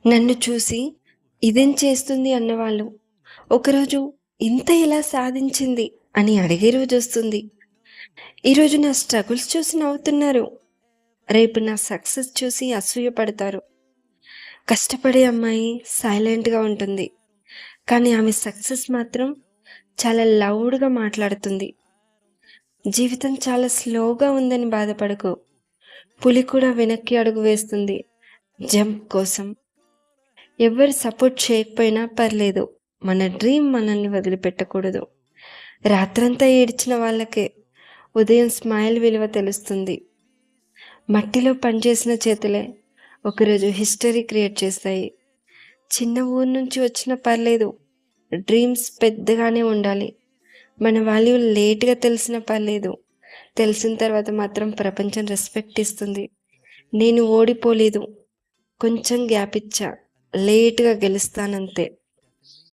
నన్ను చూసి ఇదేం చేస్తుంది అన్నవాళ్ళు, ఒకరోజు ఇంత ఎలా సాధించింది అని అడిగే రోజొస్తుంది. ఈరోజు నా స్ట్రగుల్స్ చూసి నవ్వుతున్నారు. రేపు నా సక్సెస్ చూసి అసూయపడతారు. కష్టపడే అమ్మాయి సైలెంట్‌గా ఉంటుంది. కానీ ఆమె సక్సెస్ మాత్రం చాలా లౌడ్‌గా మాట్లాడుతుంది. జీవితం చాలా స్లోగా ఉందని బాధపడకు. పులి కూడా వెనక్కి అడుగు వేస్తుంది జంప్ కోసం. ఎవ్వరు సపోర్ట్ చేయకపోయినా పర్లేదు. మన డ్రీమ్ మనల్ని వదిలిపెట్టకూడదు. రాత్రంతా ఏడ్చిన వాళ్ళకే ఉదయం స్మైల్ విలువ తెలుస్తుంది. మట్టిలో పనిచేసిన చేతులే ఒకరోజు హిస్టరీ క్రియేట్ చేస్తాయి. చిన్న ఊరు నుంచి వచ్చినా పర్లేదు. డ్రీమ్స్ పెద్దగానే ఉండాలి. మన వాల్యూ లేట్‌గా తెలిసినా పర్లేదు. తెలిసిన తర్వాత మాత్రం ప్రపంచం రెస్పెక్ట్ ఇస్తుంది. నేను ఓడిపోలేదు. కొంచెం గ్యాప్ ఇచ్చా. లేట్‌గా గెలుస్తానంతే.